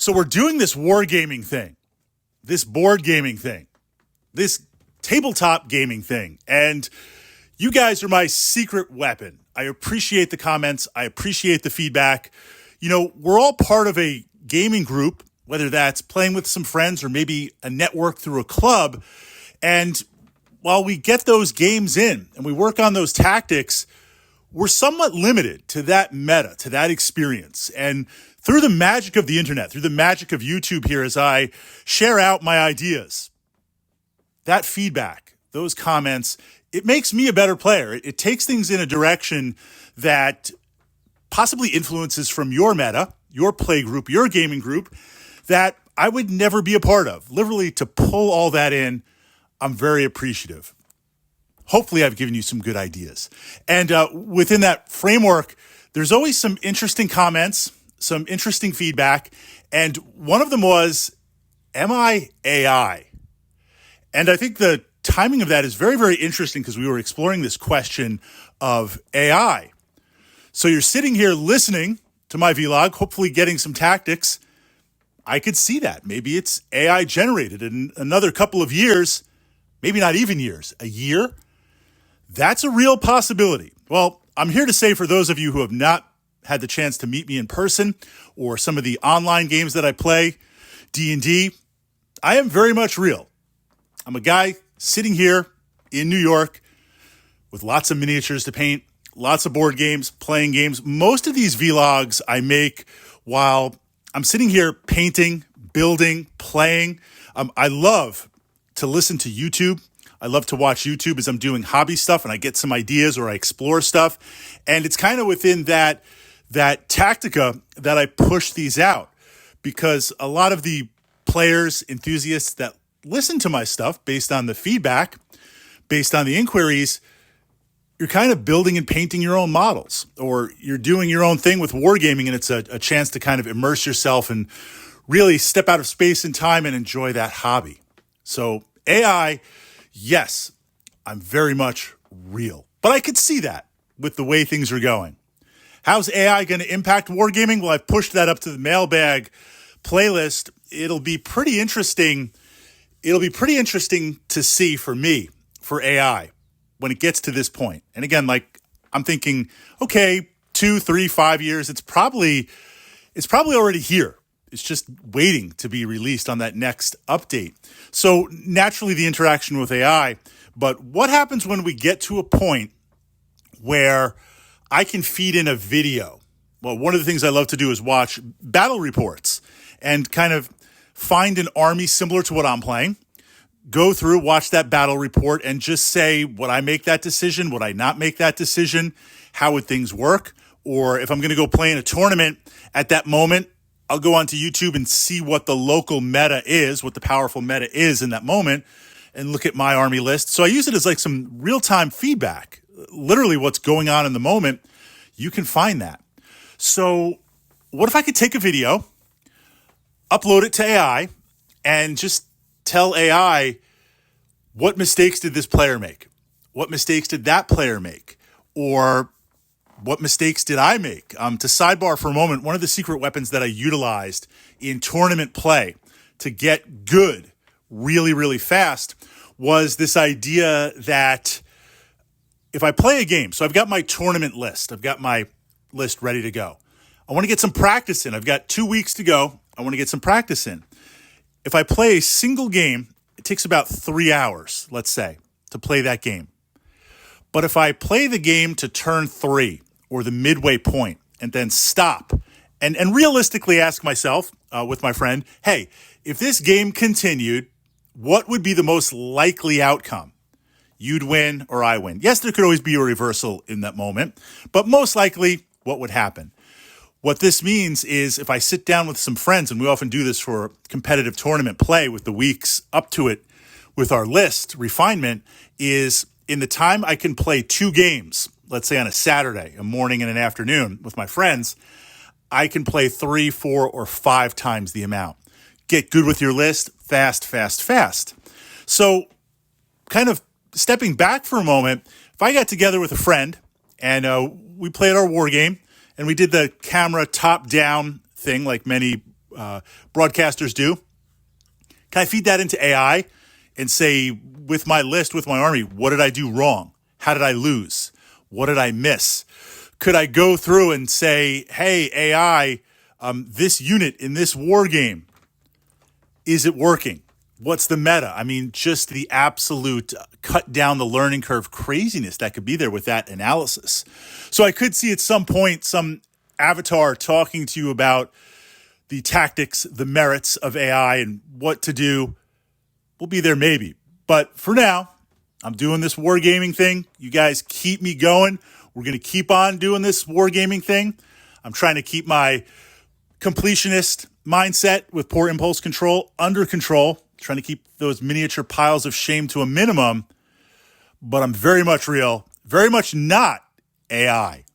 So we're doing this wargaming thing, this board gaming thing, this tabletop gaming thing. And you guys are my secret weapon. I appreciate the comments. I appreciate the feedback. You know, we're all part of a gaming group, whether that's playing with some friends or maybe a network through a club. And while we get those games in and we work on those tactics, we're somewhat limited to that meta, to that experience. And through the magic of the internet, through the magic of YouTube here, as I share out my ideas, that feedback, those comments, it makes me a better player. It takes things in a direction that possibly influences from your meta, your play group, your gaming group, that I would never be a part of. Literally, to pull all that in, I'm very appreciative. Hopefully, I've given you some good ideas. And within that framework, there's always some interesting comments, some interesting feedback. And one of them was, am I AI? And I think the timing of that is very, very interesting because we were exploring this question of AI. So you're sitting here listening to my vlog, hopefully getting some tactics. I could see that. Maybe it's AI generated in another couple of years, maybe not even years, a year. That's a real possibility. Well, I'm here to say for those of you who have not had the chance to meet me in person or some of the online games that I play, D&D, I am very much real. I'm a guy sitting here in New York with lots of miniatures to paint, lots of board games, playing games. Most of these vlogs I make while I'm sitting here painting, building, playing. I love to listen to YouTube. I love to watch YouTube as I'm doing hobby stuff and I get some ideas or I explore stuff. And it's kind of within that tactica that I push these out, because a lot of the players, enthusiasts that listen to my stuff based on the feedback, based on the inquiries, you're kind of building and painting your own models, or you're doing your own thing with wargaming, and it's a chance to kind of immerse yourself and really step out of space and time and enjoy that hobby. So AI, yes, I'm very much real, but I could see that with the way things are going. How's AI going to impact wargaming? Well, I've pushed that up to the mailbag playlist. It'll be pretty interesting. It'll be pretty interesting to see for me, for AI, when it gets to this point. And again, like, I'm thinking, okay, 2, 3, 5 years, it's probably already here. It's just waiting to be released on that next update. So naturally the interaction with AI, but what happens when we get to a point where I can feed in a video? Well, one of the things I love to do is watch battle reports and kind of find an army similar to what I'm playing, go through, watch that battle report, and just say, would I make that decision? Would I not make that decision? How would things work? Or if I'm going to go play in a tournament at that moment, I'll go onto YouTube and see what the local meta is, what the powerful meta is in that moment, and look at my army list. So I use it as like some real-time feedback, literally what's going on in the moment. You can find that. So what if I could take a video, upload it to AI, and just tell AI, what mistakes did this player make? What mistakes did that player make? Or what mistakes did I make? To sidebar for a moment, one of the secret weapons that I utilized in tournament play to get good really, really fast was this idea that if I play a game, so I've got my tournament list, I've got my list ready to go. I want to get some practice in. I've got 2 weeks to go. I want to get some practice in. If I play a single game, it takes about 3 hours, let's say, to play that game. But if I play the game to turn 3 or the midway point and then stop and realistically ask myself with my friend, hey, if this game continued, what would be the most likely outcome? You'd win or I win. Yes, there could always be a reversal in that moment, but most likely what would happen? What this means is if I sit down with some friends, and we often do this for competitive tournament play with the weeks up to it with our list refinement, is in the time I can play 2 games, let's say on a Saturday, a morning and an afternoon with my friends, I can play 3, 4, or 5 times the amount. Get good with your list, fast, fast, fast. So kind of stepping back for a moment, if I got together with a friend and we played our war game, and we did the camera top-down thing like many broadcasters do? Can I feed that into AI and say, with my list, with my army, what did I do wrong? How did I lose? What did I miss? Could I go through and say, hey, AI, this unit in this war game, is it working? What's the meta? I mean, just the absolute cut down the learning curve craziness that could be there with that analysis. So I could see at some point some avatar talking to you about the tactics, the merits of AI and what to do. We'll be there maybe. But for now, I'm doing this wargaming thing. You guys keep me going. We're going to keep on doing this wargaming thing. I'm trying to keep my completionist mindset with poor impulse control under control, trying to keep those miniature piles of shame to a minimum. But I'm very much real, very much not AI.